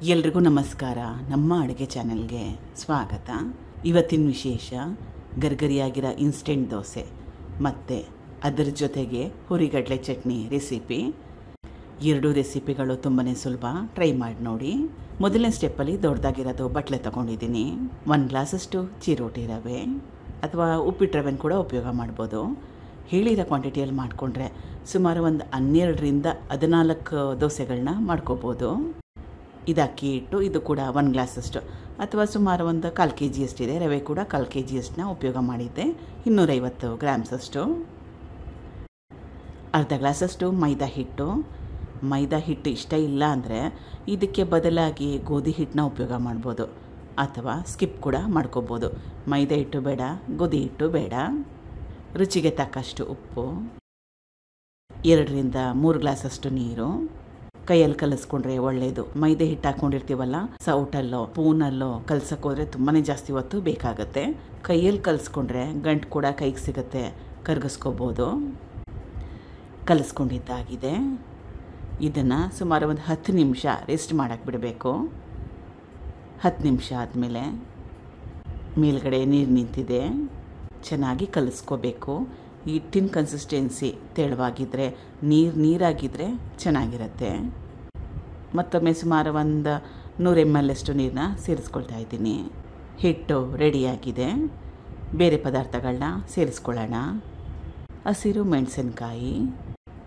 ಎಲ್ರಿಗೂ ನಮಸ್ಕಾರ. ನಮ್ಮ ಅಡುಗೆ ಚಾನೆಲ್ಗೆ ಸ್ವಾಗತ. ಇವತ್ತಿನ ವಿಶೇಷ ಗರ್ಗರಿಯಾಗಿರೋ ಇನ್ಸ್ಟೆಂಟ್ ದೋಸೆ ಮತ್ತು ಅದರ ಜೊತೆಗೆ ಹುರಿಗಡಲೆ ಚಟ್ನಿ ರೆಸಿಪಿ. ಎರಡೂ ರೆಸಿಪಿಗಳು ತುಂಬಾ ಸುಲಭ, ಟ್ರೈ ಮಾಡಿ ನೋಡಿ. ಮೊದಲನೇ ಸ್ಟೆಪ್ಪಲ್ಲಿ ದೊಡ್ಡದಾಗಿರೋದು ಬಟ್ಲೆ ತೊಗೊಂಡಿದ್ದೀನಿ. 1 ಗ್ಲಾಸಷ್ಟು ಚಿರೋಟಿ ರವೆ ಅಥವಾ ಉಪ್ಪಿಟ್ಟು ರವೆನ ಕೂಡ ಉಪಯೋಗ ಮಾಡ್ಬೋದು. ಹೇಳಿರೋ ಕ್ವಾಂಟಿಟಿಯಲ್ಲಿ ಮಾಡಿಕೊಂಡ್ರೆ ಸುಮಾರು ಒಂದು 12ರಿಂದ 14 ದೋಸೆಗಳನ್ನ ಮಾಡ್ಕೋಬೋದು. ಇದು ಅಕ್ಕಿ ಹಿಟ್ಟು, ಇದು ಕೂಡ 1 ಗ್ಲಾಸಷ್ಟು ಅಥವಾ ಸುಮಾರು ಒಂದು 1/4 kg ಅಷ್ಟಿದೆ. ರವೆ ಕೂಡ 1/4 kg ಅಷ್ಟನ್ನ ಉಪಯೋಗ ಮಾಡಿದ್ದೆ. 250 ಗ್ರಾಮ್ಸಷ್ಟು. ಅರ್ಧ ಗ್ಲಾಸಷ್ಟು ಮೈದಾ ಹಿಟ್ಟು. ಮೈದಾ ಹಿಟ್ಟು ಇಷ್ಟ ಇಲ್ಲ ಅಂದರೆ ಇದಕ್ಕೆ ಬದಲಾಗಿ ಗೋಧಿ ಹಿಟ್ಟನ್ನ ಉಪಯೋಗ ಮಾಡ್ಬೋದು ಅಥವಾ ಸ್ಕಿಪ್ ಕೂಡ ಮಾಡ್ಕೋಬೋದು. ಮೈದಾ ಹಿಟ್ಟು ಬೇಡ, ಗೋಧಿ ಹಿಟ್ಟು ಬೇಡ. ರುಚಿಗೆ ತಕ್ಕಷ್ಟು ಉಪ್ಪು, 2ರಿಂದ 3 ಗ್ಲಾಸಷ್ಟು ನೀರು. ಕೈಯಲ್ಲಿ ಕಲಿಸ್ಕೊಂಡ್ರೆ ಒಳ್ಳೆಯದು. ಮೈದೆ ಹಿಟ್ಟು ಹಾಕ್ಕೊಂಡಿರ್ತೀವಲ್ಲ, ಸೌಟಲ್ಲೋ ಸ್ಪೂನಲ್ಲೋ ಕಲ್ಸೋಕ್ಕೋದ್ರೆ ತುಂಬಾ ಜಾಸ್ತಿ ಹೊತ್ತು ಬೇಕಾಗುತ್ತೆ. ಕೈಯಲ್ಲಿ ಕಲಿಸ್ಕೊಂಡ್ರೆ ಗಂಟು ಕೂಡ ಕೈಗೆ ಸಿಗುತ್ತೆ, ಕರಗಿಸ್ಕೋಬೋದು. ಕಲಿಸ್ಕೊಂಡಿದ್ದಾಗಿದೆ. ಇದನ್ನು ಸುಮಾರು ಒಂದು 10 ನಿಮಿಷ ರೆಸ್ಟ್ ಮಾಡೋಕ್ಕೆ ಬಿಡಬೇಕು. 10 ನಿಮಿಷ ಆದಮೇಲೆ ಮೇಲ್ಗಡೆ ನೀರು ನಿಂತಿದೆ, ಚೆನ್ನಾಗಿ ಕಲಿಸ್ಕೋಬೇಕು. ಹಿಟ್ಟಿನ ಕನ್ಸಿಸ್ಟೆನ್ಸಿ ತೆಳುವಾಗಿದ್ದರೆ, ನೀರಾಗಿದ್ದರೆ ಚೆನ್ನಾಗಿರುತ್ತೆ. ಮತ್ತೊಮ್ಮೆ ಸುಮಾರು ಒಂದು 100 ml ಅಷ್ಟು ನೀರನ್ನ ಸೇರಿಸ್ಕೊಳ್ತಾ ಇದ್ದೀನಿ. ಹಿಟ್ಟು ರೆಡಿಯಾಗಿದೆ. ಬೇರೆ ಪದಾರ್ಥಗಳನ್ನ ಸೇರಿಸ್ಕೊಳ್ಳೋಣ. ಹಸಿರು ಮೆಣಸಿನ್ಕಾಯಿ,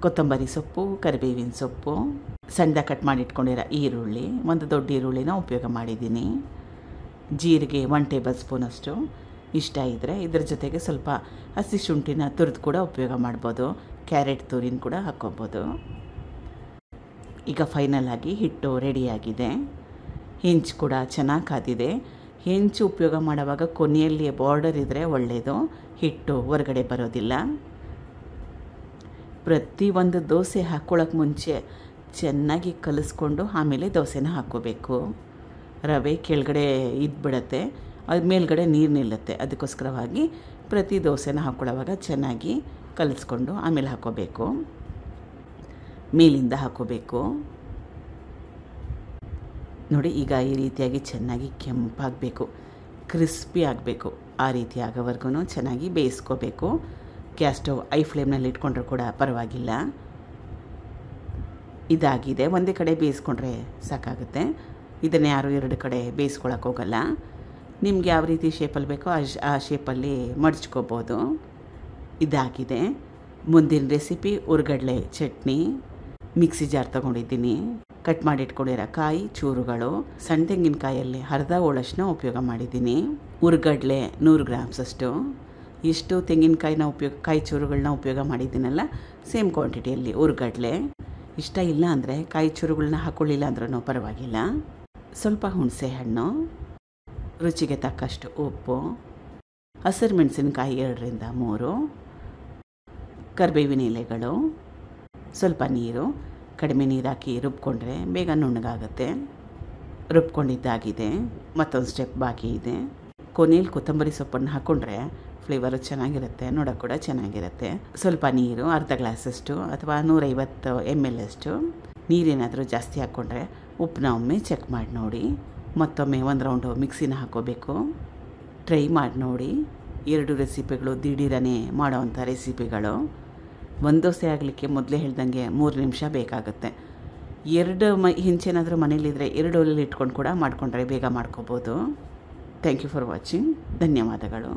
ಕೊತ್ತಂಬರಿ ಸೊಪ್ಪು, ಕರಿಬೇವಿನ ಸೊಪ್ಪು, ಸಣ್ಣದಾಗಿ ಕಟ್ ಮಾಡಿ ಇಟ್ಕೊಂಡಿರೋ ಈರುಳ್ಳಿ, ಒಂದು ದೊಡ್ಡ ಈರುಳ್ಳಿನ ಉಪಯೋಗ ಮಾಡಿದ್ದೀನಿ. ಜೀರಿಗೆ 1 ಟೇಬಲ್ ಸ್ಪೂನಷ್ಟು. ಇಷ್ಟ ಇದ್ದರೆ ಇದ್ರ ಜೊತೆಗೆ ಸ್ವಲ್ಪ ಹಸಿ ಶುಂಠಿನ ತುರಿದು ಕೂಡ ಉಪಯೋಗ ಮಾಡ್ಬೋದು. ಕ್ಯಾರೆಟ್ ತುರಿನ ಕೂಡ ಹಾಕ್ಕೋಬೋದು. ಈಗ ಫೈನಲ್ ಆಗಿ ಹಿಟ್ಟು ರೆಡಿಯಾಗಿದೆ. ಹೆಂಚು ಕೂಡ ಚೆನ್ನಾಗಿ ಕಾದಿದೆ. ಹೆಂಚು ಉಪಯೋಗ ಮಾಡುವಾಗ ಕೊನೆಯಲ್ಲಿ ಬಾರ್ಡರ್ ಇದ್ದರೆ ಒಳ್ಳೆಯದು, ಹಿಟ್ಟು ಹೊರಗಡೆ ಬರೋದಿಲ್ಲ. ಪ್ರತಿಯೊಂದು ದೋಸೆ ಹಾಕ್ಕೊಳ್ಳೋಕೆ ಮುಂಚೆ ಚೆನ್ನಾಗಿ ಕಲಿಸ್ಕೊಂಡು ಆಮೇಲೆ ದೋಸೆನ ಹಾಕ್ಕೋಬೇಕು. ರವೆ ಕೆಳಗಡೆ ಇದ್ಬಿಡುತ್ತೆ, ಅದು ಮೇಲ್ಗಡೆ ನೀರು ನಿಲ್ಲುತ್ತೆ. ಅದಕ್ಕೋಸ್ಕರವಾಗಿ ಪ್ರತಿ ದೋಸೆನ ಹಾಕ್ಕೊಳ್ಳೋವಾಗ ಚೆನ್ನಾಗಿ ಕಲಿಸ್ಕೊಂಡು ಆಮೇಲೆ ಹಾಕ್ಕೋಬೇಕು. ಮೇಲಿಂದ ಹಾಕ್ಕೋಬೇಕು. ನೋಡಿ, ಈಗ ಈ ರೀತಿಯಾಗಿ ಚೆನ್ನಾಗಿ ಕೆಂಪಾಗಬೇಕು, ಕ್ರಿಸ್ಪಿ ಆಗಬೇಕು. ಆ ರೀತಿ ಆಗೋವರೆಗೂ ಚೆನ್ನಾಗಿ ಬೇಯಿಸ್ಕೋಬೇಕು. ಗ್ಯಾಸ್ ಸ್ಟವ್ ಐ ಫ್ಲೇಮ್ನಲ್ಲಿ ಇಟ್ಕೊಂಡ್ರೂ ಕೂಡ ಪರವಾಗಿಲ್ಲ. ಇದಾಗಿದೆ. ಒಂದೇ ಕಡೆ ಬೇಯಿಸ್ಕೊಂಡ್ರೆ ಸಾಕಾಗುತ್ತೆ. ಇದನ್ನು ಯಾರು 2 ಕಡೆ ಬೇಯಿಸ್ಕೊಳಕ್ಕೆ ಹೋಗಲ್ಲ. ನಿಮ್ಗೆ ಯಾವ ರೀತಿ ಶೇಪಲ್ಲಿ ಬೇಕೋ ಆ ಶೇಪಲ್ಲಿ ಮಡಚ್ಕೋಬೋದು. ಇದಾಗಿದೆ. ಮುಂದಿನ ರೆಸಿಪಿ ಹುರಿಗಡಲೆ ಚಟ್ನಿ. ಮಿಕ್ಸಿ ಜಾರ್ ತೊಗೊಂಡಿದ್ದೀನಿ. ಕಟ್ ಮಾಡಿ ಇಟ್ಕೊಂಡಿರೋ ಕಾಯಿ ಚೂರುಗಳು, ಸಣ್ಣ ತೆಂಗಿನಕಾಯಲ್ಲಿ ಅರ್ಧ ಹೋಳಷ್ಟನ್ನ ಉಪಯೋಗ ಮಾಡಿದ್ದೀನಿ. ಹುರಿಗಡಲೆ 100 ಗ್ರಾಮ್ಸಷ್ಟು. ಇಷ್ಟು ತೆಂಗಿನಕಾಯಿನ ಕಾಯಿ ಚೂರುಗಳನ್ನ ಉಪಯೋಗ ಮಾಡಿದ್ದೀನಲ್ಲ, ಸೇಮ್ ಕ್ವಾಂಟಿಟಿಯಲ್ಲಿ ಹುರಿಗಡಲೆ. ಇಷ್ಟ ಇಲ್ಲ ಅಂದರೆ ಕಾಯಿ ಚೂರುಗಳನ್ನ ಹಾಕ್ಕೊಳ್ಳಿಲ್ಲ ಅಂದ್ರೂ ಪರವಾಗಿಲ್ಲ. ಸ್ವಲ್ಪ ಹುಣಸೆ ಹಣ್ಣು, ರುಚಿಗೆ ತಕ್ಕಷ್ಟು ಉಪ್ಪು, ಹಸಿರು ಮೆಣಸಿನಕಾಯಿ 2ರಿಂದ 3, ಕರಿಬೇವಿನ ಎಲೆಗಳು, ಸ್ವಲ್ಪ ನೀರು. ಕಡಿಮೆ ನೀರು ಹಾಕಿ ರುಬ್ಕೊಂಡ್ರೆ ಬೇಗ ನುಣ್ಣಗಾಗುತ್ತೆ. ರುಬ್ಕೊಂಡಿದ್ದಾಗಿದೆ. ಮತ್ತೊಂದು ಸ್ಟೆಪ್ ಬಾಕಿ ಇದೆ. ಕೊನೆಯಲ್ಲಿ ಕೊತ್ತಂಬರಿ ಸೊಪ್ಪನ್ನು ಹಾಕ್ಕೊಂಡ್ರೆ ಫ್ಲೇವರು ಚೆನ್ನಾಗಿರುತ್ತೆ, ನೋಡೋಕೆ ಕೂಡ ಚೆನ್ನಾಗಿರುತ್ತೆ. ಸ್ವಲ್ಪ ನೀರು, ಅರ್ಧ ಗ್ಲಾಸಷ್ಟು ಅಥವಾ 150 ml ಅಷ್ಟು. ನೀರೇನಾದರೂ ಜಾಸ್ತಿ ಹಾಕ್ಕೊಂಡ್ರೆ ಉಪ್ಪನ್ನ ಒಮ್ಮೆ ಚೆಕ್ ಮಾಡಿ ನೋಡಿ. ಮತ್ತೊಮ್ಮೆ 1 ರೌಂಡು ಮಿಕ್ಸಿನ ಹಾಕ್ಕೋಬೇಕು. ಟ್ರೈ ಮಾಡಿ ನೋಡಿ. 2 ರೆಸಿಪಿಗಳು ದಿಢೀರನೇ ಮಾಡೋವಂಥ ರೆಸಿಪಿಗಳು. 1 ದೋಸೆ ಆಗಲಿಕ್ಕೆ ಮೊದಲೇ ಹೇಳ್ದಂಗೆ 3 ನಿಮಿಷ ಬೇಕಾಗುತ್ತೆ. 2 ಹೆಂಚೇನಾದರೂ ಮನೇಲಿದ್ದರೆ 2 ಒಲೆಯಲ್ಲಿ ಇಟ್ಕೊಂಡು ಕೂಡ ಮಾಡಿಕೊಂಡ್ರೆ ಬೇಗ ಮಾಡ್ಕೋಬೋದು. Thank you for watching. ಧನ್ಯವಾದಗಳು.